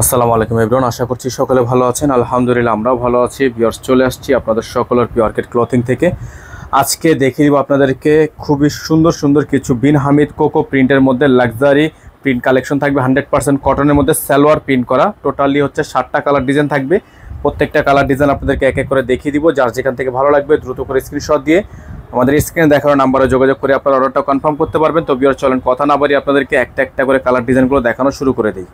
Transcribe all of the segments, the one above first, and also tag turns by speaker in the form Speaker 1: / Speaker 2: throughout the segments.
Speaker 1: আসসালামু আলাইকুম এভরিওয়ান, আশা করছি সকলে ভালো আছেন। আলহামদুলিল্লাহ আমরাও ভালো আছি। ভিউয়ার্স, চলে আসছি আপনাদের সকলের প্রিয় অর্কিড ক্লথিং থেকে। আজকে দেখিয়ে দিব আপনাদেরকে খুবই সুন্দর সুন্দর কিছু বিন হামিদ কোকো প্রিন্টের মধ্যে লাক্সারি প্রিন্ট কালেকশন থাকবে। 100% কটনের মধ্যে সালোয়ার প্রিন্ট করা। টোটালি হচ্ছে 7টা কালার ডিজাইন থাকবে। প্রত্যেকটা কালার ডিজাইন আপনাদেরকে এক এক করে দেখিয়ে দিব। যার যেখান থেকে ভালো লাগবে দ্রুত করে স্ক্রিনশট দিয়ে আমাদের স্ক্রিনে দেখানো নাম্বারে যোগাযোগ করে আপনার অর্ডারটা কনফার্ম করতে পারবেন। তো ভিউয়ার্স, চলেন কথা না বাড়িয়ে আপনাদেরকে একটা একটা করে কালার ডিজাইনগুলো দেখানো শুরু করে দিই।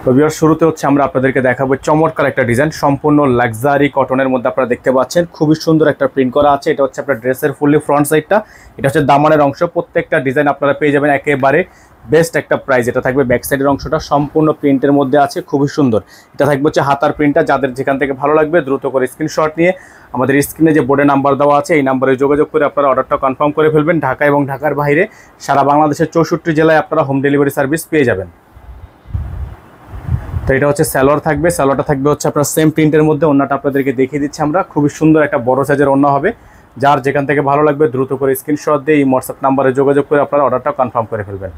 Speaker 1: তো ভিউয়ার্স, শুরুতে হচ্ছে আমরা আপনাদেরকে দেখাবো চমৎকার একটা ডিজাইন, সম্পূর্ণ লাক্সারি কটনের মধ্যে আপনারা দেখতে পাচ্ছেন। খুবই সুন্দর একটা প্রিন্ট করা আছে। এটা হচ্ছে আপনার ড্রেসের ফুললি ফ্রন্ট সাইডটা, এটা হচ্ছে দামানের অংশ। প্রত্যেকটা ডিজাইন আপনারা পেয়ে যাবেন একেবারে বেস্ট একটা প্রাইস। এটা থাকবে ব্যাক সাইডের অংশটা সম্পূর্ণ প্রিন্টের মধ্যে আছে, খুবই সুন্দর। এটা থাকবে হচ্ছে হাতার প্রিন্টটা। যাদের যেখান থেকে ভালো লাগবে দ্রুত করে স্ক্রিনশট নিয়ে আমাদের স্ক্রিনে যে বোর্ডে নাম্বার দেওয়া আছে এই নাম্বারে যোগাযোগ করে আপনারা অর্ডারটা কনফার্ম করে ফেলবেন। ঢাকা এবং ঢাকার বাইরে সারা বাংলাদেশের 64 জেলায় আপনারা হোম ডেলিভারি সার্ভিস পেয়ে যাবেন। তো এটা হচ্ছে সালোয়ার থাকবে। সালোয়ারটা থাকবে হচ্ছে আপনার সেম প্রিন্টের মধ্যে। ওন্নাটা আপনাদেরকে দেখিয়ে দিচ্ছি আমরা। খুবই সুন্দর একটা বড় সাইজের ওন্না হবে। যার যেখান থেকে ভালো লাগবে দ্রুত করে স্ক্রিনশট দিয়ে এই হোয়াটসঅ্যাপ নাম্বারে যোগাযোগ করে আপনারা অর্ডারটা কনফার্ম করে ফেলবেন।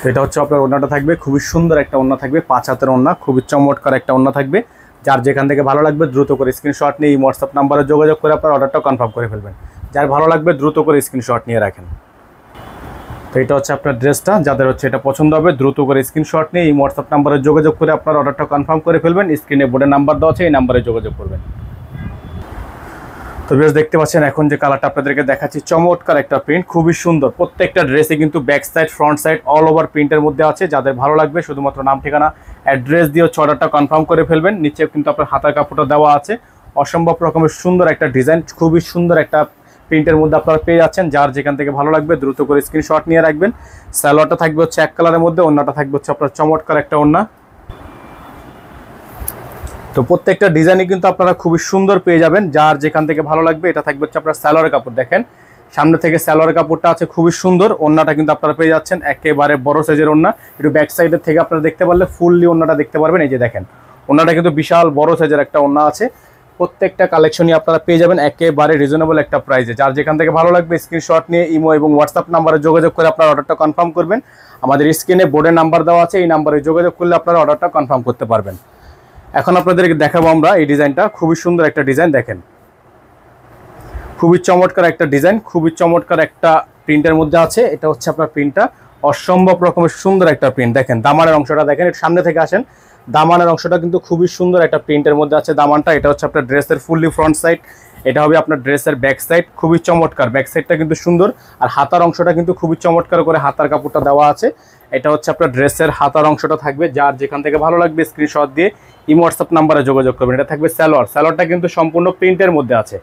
Speaker 1: তো এটা হচ্ছে আপনার ওন্নাটা থাকবে। খুবই সুন্দর একটা ওন্না থাকবে, 5 হাতের ওন্না, খুবই চমৎকার একটা ওন্না থাকবে। যার যেখান থেকে ভালো লাগবে দ্রুত করে স্ক্রিনশট নিয়ে এই হোয়াটসঅ্যাপ নাম্বারে যোগাযোগ করে আপনারা অর্ডারটা কনফার্ম করে ফেলবেন। যার ভালো লাগবে দ্রুত করে স্ক্রিনশট নিয়ে রাখেন। তো এটা হচ্ছে আপনার ড্রেসটা। যাদের হচ্ছে এটা পছন্দ হবে দ্রুত করে স্ক্রিনশট নিয়ে এই হোয়াটসঅ্যাপ নাম্বারে যোগাযোগ করে আপনার অর্ডারটা কনফার্ম করে ফেলবেন। স্ক্রিনে বোর্ডের নাম্বার দেওয়া আছে, এই নাম্বারে যোগাযোগ করবেন। তো বেশ দেখতে পাচ্ছেন এখন যে কালারটা আপনাদেরকে দেখাচ্ছি, চমৎকার একটা প্রিন্ট, খুবই সুন্দর। প্রত্যেকটা ড্রেসে কিন্তু back side front side all over প্রিন্টের মধ্যে আছে। যাদের ভালো লাগবে শুধুমাত্র নাম ঠিকানা অ্যাড্রেস দিয়ে হচ্ছে অর্ডারটা কনফার্ম করে ফেলবেন। নিচে কিন্তু আপনার হাতার কাপড়টা দেওয়া আছে। অসম্ভব রকমের সুন্দর একটা ডিজাইন, খুবই সুন্দর একটা প্রিন্টের মধ্যে আপনারা পেয়ে যাচ্ছেন। যার যেখান থেকে ভালো লাগবে দ্রুত করে স্ক্রিনশট নিয়ে রাখবেন। সালোয়ারটা থাকবে হচ্ছে এক কালারের মধ্যে, ওন্নাটা থাকবে হচ্ছে আপনার চমৎকার একটা ওন্না। তো প্রত্যেকটা ডিজাইনই কিন্তু আপনারা খুবই সুন্দর পেয়ে যাবেন। যার যেখান থেকে ভালো লাগবে। এটা থাকবে হচ্ছে আপনার সালোয়ারের কাপড়। দেখেন সামনে থেকে সালোয়ারের কাপড়টা আছে খুবই সুন্দর। ওন্নাটা কিন্তু আপনারা পেয়ে যাচ্ছেন একেবারে বড় সাইজের ওন্না। একটু ব্যাক সাইডের থেকে আপনারা দেখতে পারলে ফুললি ওন্নাটা দেখতে পারবেন। এই যে দেখেন ওন্নাটা কিন্তু বিশাল বড় সাইজের একটা ওন্না আছে। প্রত্যেকটা কালেকশনই আপনারা পেয়ে যাবেন একেবারে রিজনেবল একটা প্রাইসে। যার যেখান থেকে ভালো লাগবে স্ক্রিনশট নিয়ে ইমো এবং হোয়াটসঅ্যাপ নাম্বারে যোগাযোগ করে আপনার অর্ডারটা কনফার্ম করবেন। আমাদের স্ক্রিনে বোর্ডের নাম্বার দেওয়া আছে, এই নাম্বারে যোগাযোগ করলে আপনারা অর্ডারটা কনফার্ম করতে পারবেন। এখন আপনাদেরকে দেখাবো আমরা এই ডিজাইনটা, খুবই সুন্দর একটা ডিজাইন। দেখেন খুবই চমৎকার একটা ডিজাইন, খুবই চমৎকার একটা প্রিন্টের মধ্যে আছে। এটা হচ্ছে আপনার প্রিন্টটা অসম্ভব রকমের সুন্দর একটা প্রিন্ট। দেখেন দামানের অংশটা দেখেন, একটু সামনে থেকে আসেন। দামানের অংশটা কিন্তু খুবই সুন্দর একটা প্রিন্টের মধ্যে আছে দামানটা। এটা হচ্ছে আপনার ড্রেসের ফুললি ফ্রন্ট সাইড, এটা হবে আপনার ড্রেসের ব্যাক সাইড। খুবই চমৎকার, ব্যাক সাইডটা কিন্তু সুন্দর। আর হাতার অংশটা কিন্তু খুবই চমৎকার করে হাতার কাপড়টা দেওয়া আছে। এটা হচ্ছে আপনার ড্রেসের হাতার অংশটা থাকবে। যার যেখান থেকে ভালো লাগবে স্ক্রিনশট দিয়ে ইমো হোয়াটসঅ্যাপ নাম্বারে যোগাযোগ করবেন। এটা থাকবে সালোয়ার। সালোয়ারটা কিন্তু সম্পূর্ণ প্রিন্টের মধ্যে আছে।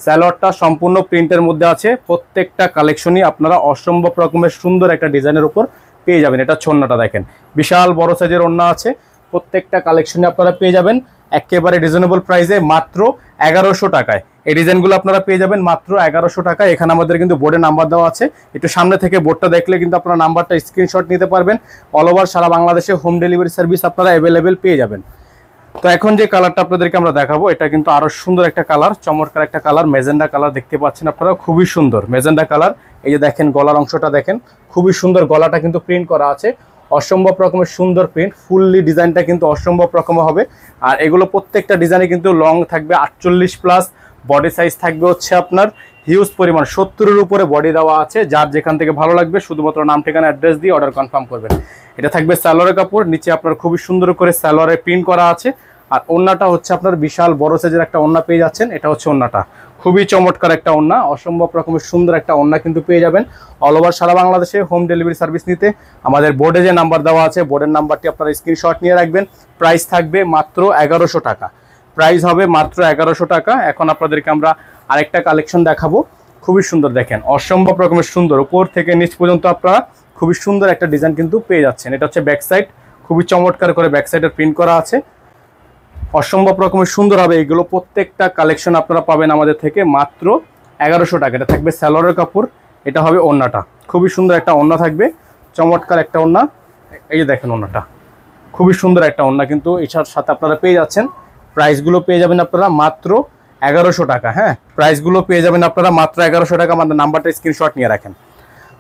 Speaker 1: সালোয়ারটা সম্পূর্ণ প্রিন্টের মধ্যে আছে। প্রত্যেকটা কালেকশনই আপনারা অসম্ভব রকমের সুন্দর একটা ডিজাইনের উপর পেয়ে যাবেন। এটা ওন্নাটা দেখেন বিশাল বড় সাইজের ওন্না আছে। প্রত্যেকটা কালেকশনে আপনারা পেয়ে যাবেন একেবারে রিজনেবল প্রাইসে মাত্র 1100 টাকায়। এই ডিজাইনগুলো আপনারা পেয়ে যাবেন মাত্র 1100 টাকায়। এখানে আমাদের কিন্তু বোর্ডে নাম্বার দেওয়া আছে। একটু সামনে থেকে বোর্ডটা দেখলে কিন্তু আপনারা নাম্বারটা স্ক্রিনশট নিতে পারবেন। অল ওভার সারা বাংলাদেশে হোম ডেলিভারি সার্ভিস আপনারা অ্যাভেলেবেল পেয়ে যাবেন। তো এখন যে কালারটা আপনাদেরকে আমরা দেখাবো এটা কিন্তু আরো সুন্দর একটা কালার, চমৎকার একটা কালার, মেজেন্ডা কালার দেখতে পাচ্ছেন আপনারা, খুবই সুন্দর মেজেন্ডা কালার। এই যে দেখেন গলার অংশটা দেখেন খুবই সুন্দর, গলাটা কিন্তু প্রিন্ট করা আছে। অসম্ভব রকমের সুন্দর প্রিন্ট, ফুললি ডিজাইনটা কিন্তু অসম্ভব রকম হবে। আর এগুলো প্রত্যেকটা ডিজাইনে কিন্তু লং থাকবে 48+, বডি সাইজ থাকবে হচ্ছে আপনার হিউজ পরিমাণ 70-এর উপরে বডি দেওয়া আছে। যার যেখান থেকে ভালো লাগবে শুধুমাত্র নাম ঠিকানা অ্যাড্রেস দিয়ে অর্ডার কনফার্ম করবেন। এটা থাকবে সালোয়ারের কাপড়, নিচে আপনার খুবই সুন্দর করে সালোয়ারে প্রিন্ট করা আছে। আর ওন্নাটা হচ্ছে আপনার বিশাল বড় সাইজের একটা ওন্না পেয়ে যাচ্ছেন। এটা হচ্ছে ওন্নাটা, খুবই চমৎকার একটা ওন্না, অসম্ভব রকমের সুন্দর একটা ওন্না কিন্তু পেয়ে যাবেন। অল ওভার সারা বাংলাদেশে হোম ডেলিভারি সার্ভিস নিতে আমাদের বোর্ডে যে নাম্বার দেওয়া আছে বোর্ডের নাম্বারটি আপনারা স্ক্রিনশট নিয়ে রাখবেন। প্রাইস থাকবে মাত্র 1100 টাকা, প্রাইস হবে মাত্র 1100 টাকা। এখন আপনাদেরকে আমরা আরেকটা কালেকশন দেখাবো, খুবই সুন্দর। দেখেন অসম্ভব রকমের সুন্দর, উপর থেকে নিচ পর্যন্ত আপনারা খুবই সুন্দর একটা ডিজাইন কিন্তু পেয়ে যাচ্ছেন। এটা হচ্ছে ব্যাক সাইড, খুবই চমৎকার করে ব্যাক সাইডের প্রিন্ট করা আছে। অসম্ভব রকমের সুন্দর হবে এগুলো। প্রত্যেকটা কালেকশন আপনারা পাবেন আমাদের থেকে মাত্র 1100 টাকা। এটা থাকবে সালোয়ারের কাপড়, এটা হবে ওন্নাটা, খুবই সুন্দর একটা ওন্না থাকবে, চমৎকার একটা ওন্না। এই যে দেখেন ওন্নাটা খুবই সুন্দর একটা ওন্না কিন্তু এটার সাথে আপনারা পেয়ে যাচ্ছেন। প্রাইসগুলো পেয়ে যাবেন আপনারা মাত্র 1100 টাকা। হ্যাঁ, প্রাইসগুলো পেয়ে যাবেন আপনারা মাত্র 1100 টাকা। আমাদের নাম্বারটা স্ক্রিনশট নিয়ে রাখেন,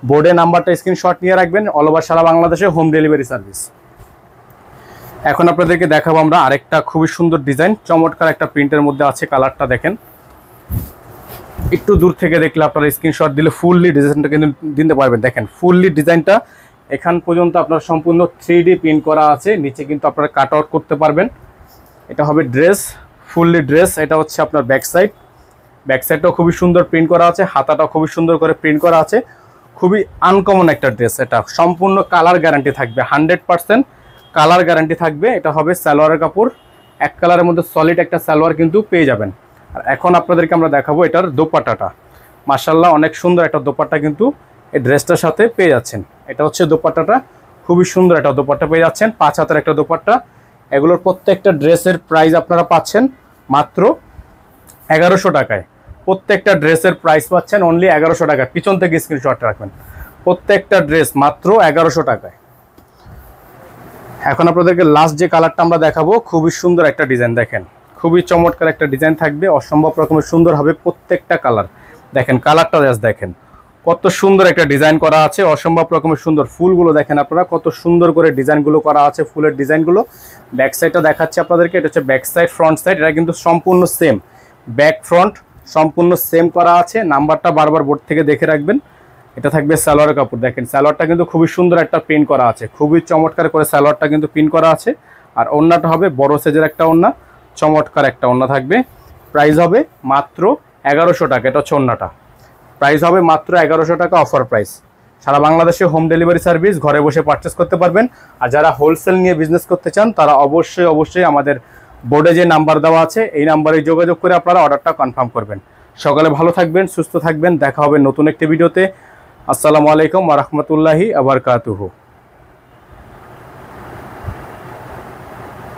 Speaker 1: বোর্ডে নাম্বারটা স্ক্রিনশট নিয়ে রাখবেন। অল ওভার সারা বাংলাদেশে হোম ডেলিভারি সার্ভিস। এখন আপনাদেরকে দেখাবো আমরা আরেকটা খুবই সুন্দর ডিজাইন, চমৎকার একটা প্রিন্টের মধ্যে আছে। কালারটা দেখেন, একটু দূর থেকে দেখলে আপনারা স্ক্রিনশট দিলে ফুললি ডিজাইনটা কিন্তু দিতে পারবেন। দেখেন ফুললি ডিজাইনটা এখান পর্যন্ত আপনার সম্পূর্ণ 3D প্রিন্ট করা আছে, নিচে কিন্তু আপনারা কাট আউট করতে পারবেন। এটা হবে ড্রেস, ফুললি ড্রেস। এটা হচ্ছে আপনার ব্যাক সাইড, ব্যাক সাইডটাও খুবই সুন্দর প্রিন্ট করা আছে, হাতাটাও খুবই সুন্দর করে প্রিন্ট করা আছে। খুবই আনকমন একটা ড্রেস। এটা সম্পূর্ণ কালার গ্যারান্টি থাকবে, 100% কালার গ্যারান্টি থাকবে। এটা হবে সালোয়ারের কাপড়, এক কালারের মধ্যে সলিড একটা সালোয়ার কিন্তু পেয়ে যাবেন। আর এখন আপনাদেরকে আমরা দেখাবো এটার দোপাট্টাটা। মাশাআল্লাহ অনেক সুন্দর একটা দোপাট্টা কিন্তু এই ড্রেসটার সাথে পেয়ে যাচ্ছেন। এটা হচ্ছে দোপাট্টাটা, খুবই সুন্দর একটা দোপাট্টা পেয়ে যাচ্ছেন, 5 হাতের একটা দোপাট্টা। এগুলোর প্রত্যেকটা ড্রেসের প্রাইস আপনারা পাচ্ছেন মাত্র 1100 টাকায়। প্রত্যেকটা ড্রেসের প্রাইস পাচ্ছেন অনলি 1100 টাকা। পিছন থেকে স্ক্রিনশট রাখবেন, প্রত্যেকটা ড্রেস মাত্র 1100 টাকায়। এখন আপনাদেরকে লাস্ট যে কালারটা আমরা দেখাবো, খুবই সুন্দর একটা ডিজাইন। দেখেন খুবই চমৎকার একটা ডিজাইন থাকবে, অসম্ভব রকমের সুন্দর হবে প্রত্যেকটা কালার। দেখেন কালারটা জাস্ট দেখেন কত সুন্দর একটা ডিজাইন করা আছে, অসম্ভব রকমের সুন্দর। ফুলগুলো দেখেন আপনারা কত সুন্দর করে ডিজাইনগুলো করা আছে, ফুলের ডিজাইনগুলো। ব্যাক সাইডটা দেখাচ্ছি আপনাদেরকে, এটা হচ্ছে ব্যাক সাইড, ফ্রন্ট সাইড এটা কিন্তু সম্পূর্ণ সেম, ব্যাক ফ্রন্ট সম্পূর্ণ সেম করা আছে। নাম্বারটা বারবার বোর্ড থেকে দেখে রাখবেন। এটা থাকবে সালোয়ারের কাপড়। দেখেন সালোয়ারটা কিন্তু খুবই সুন্দর একটা প্রিন্ট করা আছে, খুবই চমৎকার করে সালোয়ারটা কিন্তু প্রিন্ট করা আছে। আর ওড়নাটা হবে বড় সাইজের একটা ওড়না, চমৎকার একটা ওড়না থাকবে। প্রাইস হবে মাত্র 1100 টাকা। এটা হচ্ছে ওড়নাটা, প্রাইস হবে মাত্র 1100 টাকা, অফার প্রাইস। সারা বাংলাদেশে হোম ডেলিভারি সার্ভিস, ঘরে বসে পারচেস করতে পারবেন। আর যারা হোলসেল নিয়ে বিজনেস করতে চান তারা অবশ্যই আমাদের বোর্ডে যে নাম্বার দেওয়া আছে এই নাম্বারে যোগাযোগ করে আপনারা অর্ডারটা কনফার্ম করবেন। সকালে ভালো থাকবেন, সুস্থ থাকবেন, দেখা হবে নতুন একটি ভিডিওতে। আসসালামু আলাইকুম ওয়া রাহমাতুল্লাহি ওয়া বারাকাতুহু।